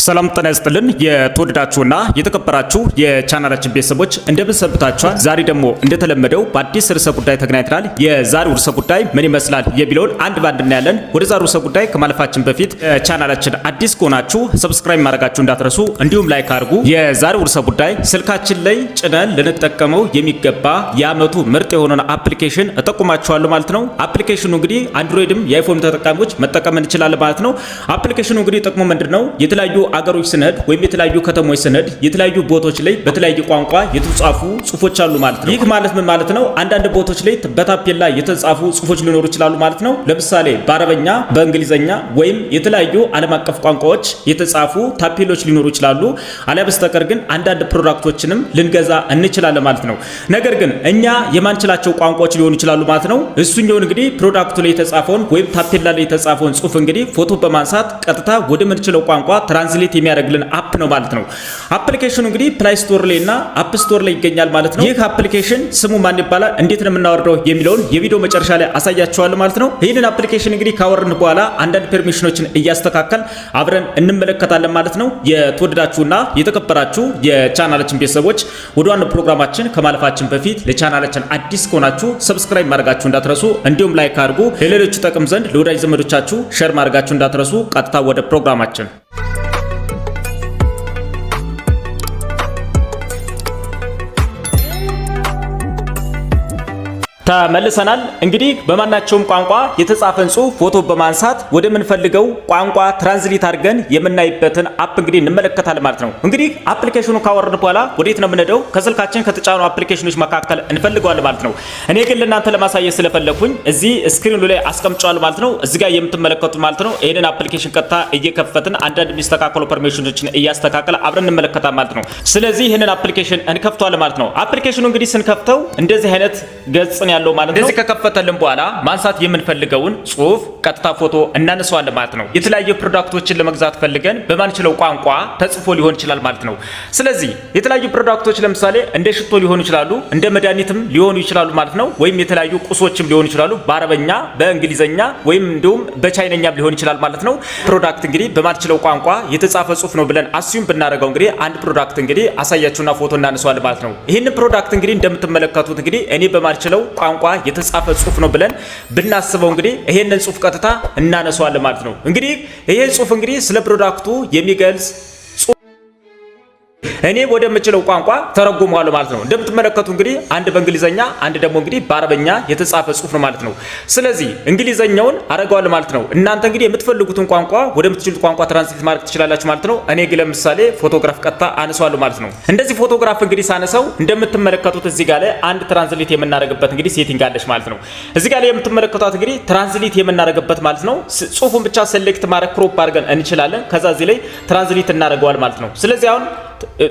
ሰላም ጤና ይስጥልን የተወደዳችሁና የተከበራችሁ የቻናላችን ቤተሰቦች እንደምን ሰንብታችኋል? ዛሬ ደግሞ እንደተለመደው በአዲስ ርዕሰ ጉዳይ ተገናኝተናል። የዛሬው ርዕሰ ጉዳይ ምን ይመስላል የሚለውን አንድ ባንድ እናያለን። ወደ ዛሬው ርዕሰ ጉዳይ ከማለፋችን በፊት ቻናላችን አዲስ ከሆናችሁ ሰብስክራይብ ማድረጋችሁ እንዳትረሱ፣ እንዲሁም ላይክ አድርጉ። የዛሬው ርዕሰ ጉዳይ ስልካችን ላይ ጭነን ልንጠቀመው የሚገባ የዓመቱ ምርጥ የሆነን አፕሊኬሽን እጠቁማችኋለሁ ማለት ነው። አፕሊኬሽኑ እንግዲህ አንድሮይድም የአይፎን ተጠቃሚዎች መጠቀም እንችላለን ማለት ነው። አፕሊኬሽኑ እንግዲህ ጥቅሙ ምንድነው? የተለያዩ አገሮች ስነድ ወይም የተለያዩ ከተሞች ስነድ የተለያዩ ቦታዎች ላይ በተለያየ ቋንቋ የተጻፉ ጽሁፎች አሉ ማለት ነው። ይህ ማለት ምን ማለት ነው? አንዳንድ ቦታዎች ላይ በታፔላ የተጻፉ ጽሁፎች ሊኖሩ ይችላሉ ማለት ነው። ለምሳሌ በአረበኛ፣ በእንግሊዘኛ ወይም የተለያዩ ዓለም አቀፍ ቋንቋዎች የተጻፉ ታፔሎች ሊኖሩ ይችላሉ። አለያ በስተቀር ግን አንዳንድ ፕሮዳክቶችንም ልንገዛ እንችላለን ማለት ነው። ነገር ግን እኛ የማንችላቸው ቋንቋዎች ሊሆኑ ይችላሉ ማለት ነው። እሱኛው እንግዲህ ፕሮዳክቱ ላይ የተጻፈውን ወይም ታፔላ ላይ የተጻፈውን ጽሁፍ እንግዲህ ፎቶ በማንሳት ቀጥታ ወደ ምንችለው ቋንቋ ትራንስሌት የሚያደርግልን አፕ ነው ማለት ነው። አፕሊኬሽኑ እንግዲህ ፕላይ ስቶር ላይ እና አፕ ስቶር ላይ ይገኛል ማለት ነው። ይህ አፕሊኬሽን ስሙ ማን ይባላል፣ እንዴት ነው የምናወርደው የሚለውን የቪዲዮ መጨረሻ ላይ አሳያችኋለሁ ማለት ነው። ይህንን አፕሊኬሽን እንግዲህ ካወርን በኋላ አንዳንድ ፐርሚሽኖችን እያስተካከል አብረን እንመለከታለን ማለት ነው። የተወደዳችሁና የተከበራችሁ የቻናላችን ቤተሰቦች ወደ ዋናው ፕሮግራማችን ከማለፋችን በፊት ለቻናላችን አዲስ ከሆናችሁ ሰብስክራይብ ማድረጋችሁ እንዳትረሱ፣ እንዲሁም ላይክ አድርጉ። ለሌሎች ጠቅም ዘንድ ለወዳጅ ዘመዶቻችሁ ሼር ማድረጋችሁ እንዳትረሱ። ቀጥታ ወደ ፕሮግራማችን ተመልሰናል። እንግዲህ በማናቸውም ቋንቋ የተጻፈን ጽሁፍ ፎቶ በማንሳት ወደ ምንፈልገው ቋንቋ ትራንስሌት አድርገን የምናይበትን አፕ እንግዲህ እንመለከታለን ማለት ነው። እንግዲህ አፕሊኬሽኑ ካወረድን በኋላ ወዴት ነው የምንሄደው? ከስልካችን ከተጫኑ አፕሊኬሽኖች መካከል እንፈልገዋለን ማለት ነው። እኔ ግን ለእናንተ ለማሳየት ስለፈለኩኝ እዚህ ስክሪኑ ላይ አስቀምጫለሁ ማለት ነው። እዚህ ጋር የምትመለከቱት ማለት ነው። ይሄንን አፕሊኬሽን ቀጥታ እየከፈትን አንዳንድ የሚስተካከሉ ፐርሚሽኖችን እያስተካከለ አብረን እንመለከታለን ማለት ነው። ስለዚህ ይሄንን አፕሊኬሽን እንከፍተዋለን ማለት ነው። አፕሊኬሽኑ እንግዲህ ስንከፍተው እንደዚህ አይነት ገጽ ያለው ማለት ነው። እዚህ ከከፈተልን በኋላ ማንሳት የምንፈልገውን ጽሁፍ ቀጥታ ፎቶ እናነሳዋለን ማለት ነው። የተለያዩ ፕሮዳክቶችን ለመግዛት ፈልገን በማንችለው ቋንቋ ተጽፎ ሊሆን ይችላል ማለት ነው። ስለዚህ የተለያዩ ፕሮዳክቶች ለምሳሌ እንደ ሽቶ ሊሆኑ ይችላሉ፣ እንደ መድኃኒትም ሊሆኑ ይችላሉ ማለት ነው። ወይም የተለያዩ ቁሶችም ሊሆኑ ይችላሉ በአረበኛ፣ በእንግሊዘኛ ወይም እንዲሁም በቻይነኛም ሊሆን ይችላል ማለት ነው። ፕሮዳክት እንግዲህ በማንችለው ቋንቋ የተጻፈ ጽሁፍ ነው ብለን አስዩም ብናደርገው እንግዲህ አንድ ፕሮዳክት እንግዲህ አሳያችሁና ፎቶ እናነሳዋለን ማለት ነው። ይህን ፕሮዳክት እንግዲህ እንደምትመለከቱት እንግዲህ እኔ በማንችለው ቋንቋ የተጻፈ ጽሁፍ ነው ብለን ብናስበው እንግዲህ ይሄንን ጽሁፍ ቀጥታ እናነሳዋለን ማለት ነው። እንግዲህ ይሄ ጽሁፍ እንግዲህ ስለ ፕሮዳክቱ የሚገልጽ እኔ ወደ ምችለው ቋንቋ ተረጉመዋለሁ ማለት ነው። እንደምትመለከቱ እንግዲህ አንድ በእንግሊዘኛ አንድ ደግሞ እንግዲህ በአረበኛ የተጻፈ ጽሁፍ ነው ማለት ነው። ስለዚህ እንግሊዘኛውን አረጋዋለሁ ማለት ነው። እናንተ እንግዲህ የምትፈልጉትን ቋንቋ ወደ ምትችሉት ቋንቋ ትራንስሌት ማድረግ ትችላላችሁ ማለት ነው። እኔ ግን ለምሳሌ ፎቶግራፍ ቀጥታ አነሳዋለሁ ማለት ነው። እንደዚህ ፎቶግራፍ እንግዲህ ሳነሳው እንደምትመለከቱት እዚህ ጋር ላይ አንድ ትራንስሌት የምናደርግበት እንግዲህ ሴቲንግ አለች ማለት ነው። እዚህ ጋር ላይ የምትመለከቷት እንግዲህ ትራንስሌት የምናደርግበት ማለት ነው። ጽሁፉን ብቻ ሴሌክት ማድረግ ክሮፕ አድርገን እንችላለን። ከዛ እዚህ ላይ ትራንስሌት እናደርገዋል ማለት ነው። ስለዚህ አሁን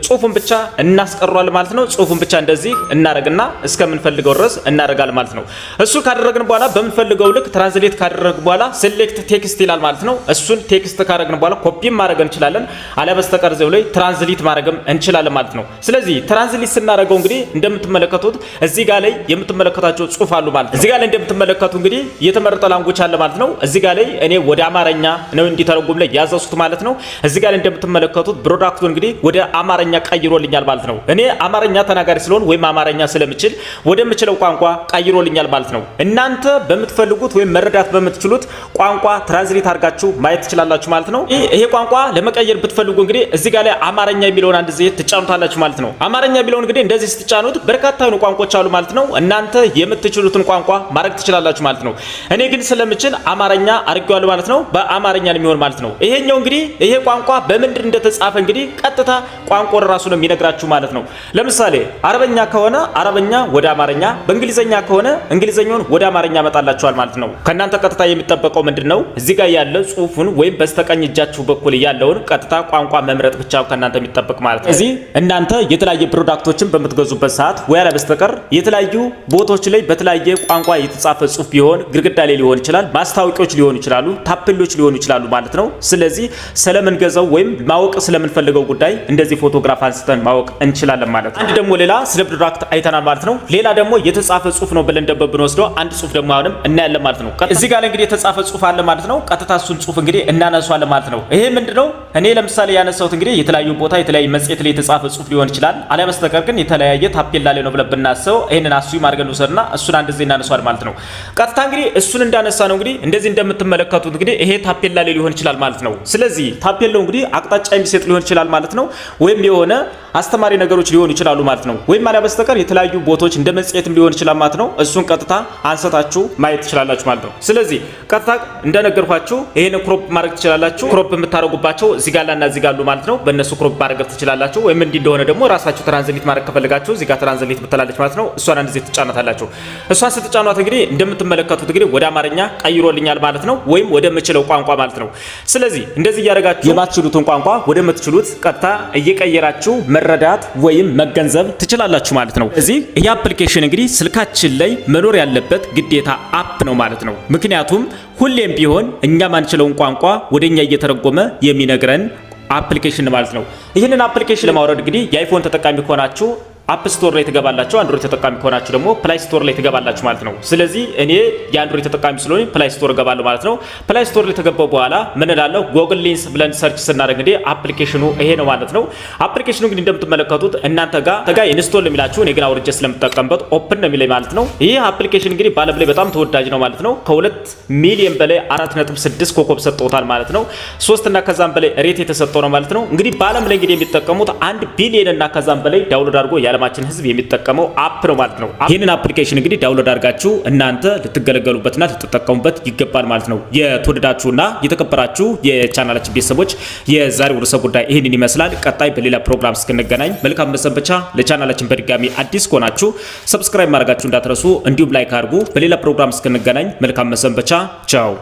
ጽሁፉን ብቻ እናስቀሯል ማለት ነው። ጽሁፉን ብቻ እንደዚህ እናረግና እስከምንፈልገው ድረስ እናረጋለን ማለት ነው። እሱ ካደረግን በኋላ በምንፈልገው ልክ ትራንስሌት ካደረግን በኋላ ሴሌክት ቴክስት ይላል ማለት ነው። እሱን ቴክስት ካደረግን በኋላ ኮፒም ማድረግ እንችላለን፣ አለያ በስተቀር እዚያው ላይ ትራንስሌት ማድረግም እንችላለን ማለት ነው። ስለዚህ ትራንስሌት ስናደርገው እንግዲህ እንደምትመለከቱት እዚህ ጋር ላይ የምትመለከታቸው ጽሁፍ አሉ ማለት ነው። እዚህ ጋር ላይ እንደምትመለከቱ እንግዲህ የተመረጠ ላንጉጅ አለ ማለት ነው። እዚህ ጋር ላይ እኔ ወደ አማርኛ ነው እንዲተረጉም ላይ ያዘዝኩት ማለት ነው። እዚህ ጋር ላይ እንደምትመለከቱት ፕሮዳክቱ እንግዲህ ወደ አማርኛ ቀይሮልኛል ማለት ነው። እኔ አማርኛ ተናጋሪ ስለሆን ወይም አማርኛ ስለምችል ወደምችለው ቋንቋ ቀይሮልኛል ማለት ነው። እናንተ በምትፈልጉት ወይም መረዳት በምትችሉት ቋንቋ ትራንስሌት አድርጋችሁ ማየት ትችላላችሁ ማለት ነው። ይሄ ቋንቋ ለመቀየር ብትፈልጉ እንግዲህ እዚህ ጋር ላይ አማርኛ የሚለውን አንድ ጊዜ ትጫኑታላችሁ ማለት ነው። አማርኛ የሚለውን እንግዲህ እንደዚህ ስትጫኑት በርካታ የሆኑ ቋንቋዎች አሉ ማለት ነው። እናንተ የምትችሉትን ቋንቋ ማድረግ ትችላላችሁ ማለት ነው። እኔ ግን ስለምችል አማርኛ አድርጌዋለሁ ማለት ነው። በአማርኛ የሚሆን ማለት ነው። ይሄኛው እንግዲህ ይሄ ቋንቋ በምንድን እንደተጻፈ እንግዲህ ቀጥታ ቋንቋው ራሱ ነው የሚነግራችሁ ማለት ነው። ለምሳሌ አረበኛ ከሆነ አረበኛ ወደ አማርኛ፣ በእንግሊዘኛ ከሆነ እንግሊዘኛውን ወደ አማርኛ መጣላችኋል ማለት ነው። ከናንተ ቀጥታ የሚጠበቀው ምንድነው? እዚህ ጋር ያለ ጽሁፉን ወይም በስተቀኝ እጃችሁ በኩል ያለውን ቀጥታ ቋንቋ መምረጥ ብቻ ከናንተ የሚጠበቅ ማለት ነው። እዚህ እናንተ የተለያየ ፕሮዳክቶችን በምትገዙበት ሰዓት ወያላ በስተቀር የተለያዩ ቦታዎች ላይ በተለያየ ቋንቋ የተጻፈ ጽሁፍ ቢሆን ግድግዳ ላይ ሊሆን ይችላል፣ ማስታወቂያዎች ሊሆኑ ይችላሉ፣ ታፔሎች ሊሆኑ ይችላሉ ማለት ነው። ስለዚህ ስለምንገዛው ወይም ማወቅ ስለምንፈልገው ጉዳይ እንደዚህ እንደዚህ ፎቶግራፍ አንስተን ማወቅ እንችላለን ማለት ነው። አንድ ደግሞ ሌላ ስለ ብድራክት አይተናል ማለት ነው። ሌላ ደግሞ የተጻፈ ጽሁፍ ነው ብለን ብንወስደው አንድ ጽሁፍ ደግሞ አሁንም እናያለን ማለት ነው። እዚህ ጋር እንግዲህ የተጻፈ ጽሁፍ አለ ማለት ነው። ቀጥታ እሱን ጽሁፍ እንግዲህ እናነሳዋለን ማለት ነው። ይሄ ምንድነው? እኔ ለምሳሌ ያነሳሁት እንግዲህ የተለያዩ ቦታ የተለያዩ መጽሔት ላይ የተጻፈ ጽሁፍ ሊሆን ይችላል። አሊያ በስተቀር ግን የተለያየ ታፔላ ላይ ነው ብለን ብናስበው ይሄንን አስዩም አድርገን ወሰድና እሱን አንድ ጊዜ እናነሳዋለን ማለት ነው። ቀጥታ እንግዲህ እሱን እንዳነሳ ነው እንግዲህ እንደዚህ እንደምትመለከቱት እንግዲህ ይሄ ታፔላ ላይ ሊሆን ይችላል ማለት ነው። ስለዚህ ታፔላው እንግዲህ አቅጣጫ የሚሰጥ ሊሆን ይችላል ማለት ነው። ወይም የሆነ አስተማሪ ነገሮች ሊሆኑ ይችላሉ ማለት ነው። ወይም አሊያ በስተቀር የተለያዩ ቦታዎች እንደ መጽሔትም ሊሆን ይችላል ማለት ነው። እሱን ቀጥታ አንሰታችሁ ማየት ትችላላችሁ ማለት ነው። ስለዚህ ቀጥታ እንደነገርኳችሁ ይሄን ክሮፕ ማድረግ ትችላላችሁ። ክሮፕ የምታረጉባቸው እዚህ ጋር እና እዚህ ጋር አሉ ማለት ነው። በእነሱ ክሮፕ ማድረግ ትችላላችሁ። ወይም እንዲህ እንደሆነ ደግሞ ራሳችሁ ትራንስሌት ማድረግ ከፈለጋችሁ እዚህ ጋር ትራንስሌት ብትላለች ማለት ነው። እሷን አንድ ጊዜ ትጫናታላችሁ። እሷን ስትጫኗት እንግዲህ እንደምትመለከቱት እንግዲህ ወደ አማርኛ ቀይሮልኛል ማለት ነው። ወይም ወደ ምችለው ቋንቋ ማለት ነው። ስለዚህ እንደዚህ እያደረጋችሁ የማትችሉትን ቋንቋ ወደ ምትችሉት ቀጥታ እየቀየራችሁ መረዳት ወይም መገንዘብ ትችላላችሁ ማለት ነው። እዚህ ይህ አፕሊኬሽን እንግዲህ ስልካችን ላይ መኖር ያለበት ግዴታ አፕ ነው ማለት ነው። ምክንያቱም ሁሌም ቢሆን እኛ ማንችለውን ቋንቋ ወደኛ እየተረጎመ የሚነግረን አፕሊኬሽን ማለት ነው። ይህንን አፕሊኬሽን ለማውረድ እንግዲህ የአይፎን ተጠቃሚ ከሆናችሁ አፕ ስቶር ላይ ትገባላችሁ። አንድሮይድ ተጠቃሚ ከሆናችሁ ደግሞ ፕላይ ስቶር ላይ ትገባላችሁ ማለት ነው። ስለዚህ እኔ የአንድሮይድ ተጠቃሚ ስለሆነ ፕላይ ስቶር እገባለሁ ማለት ነው። ፕላይ ስቶር ላይ ተገባው በኋላ ምን እላለሁ? ጎግል ሌንስ ብለን ሰርች ስናደርግ እንግዲህ አፕሊኬሽኑ ይሄ ነው ማለት ነው። አፕሊኬሽኑ እንግዲህ እንደምትመለከቱት እናንተ ጋር ኢንስቶል የሚላችሁ እኔ ግን አውርጄ ስለምጠቀምበት ኦፕን ነው የሚለኝ ማለት ነው። ይህ አፕሊኬሽን እንግዲህ በዓለም ላይ በጣም ተወዳጅ ነው ማለት ነው። ከ2 ሚሊዮን በላይ 4.6 ኮከብ ሰጥቶታል ማለት ነው። 3 እና ከዛም በላይ ሬት የተሰጠው ነው ማለት ነው። እንግዲህ በዓለም ላይ እንግዲህ የሚጠቀሙት 1 ቢሊዮን እና ከዛም በላይ ዳውንሎድ አድርጎ የዓለማችን ህዝብ የሚጠቀመው አፕ ነው ማለት ነው። ይህንን አፕሊኬሽን እንግዲህ ዳውንሎድ አድርጋችሁ እናንተ ልትገለገሉበትና ልትጠቀሙበት ይገባል ማለት ነው። የተወደዳችሁና የተከበራችሁ የቻናላችን ቤተሰቦች የዛሬው ርዕሰ ጉዳይ ይህንን ይመስላል። ቀጣይ በሌላ ፕሮግራም እስክንገናኝ መልካም መሰንበቻ። ለቻናላችን በድጋሚ አዲስ ከሆናችሁ ሰብስክራይብ ማድረጋችሁ እንዳትረሱ፣ እንዲሁም ላይክ አድርጉ። በሌላ ፕሮግራም እስክንገናኝ መልካም መሰንበቻ። ቻው።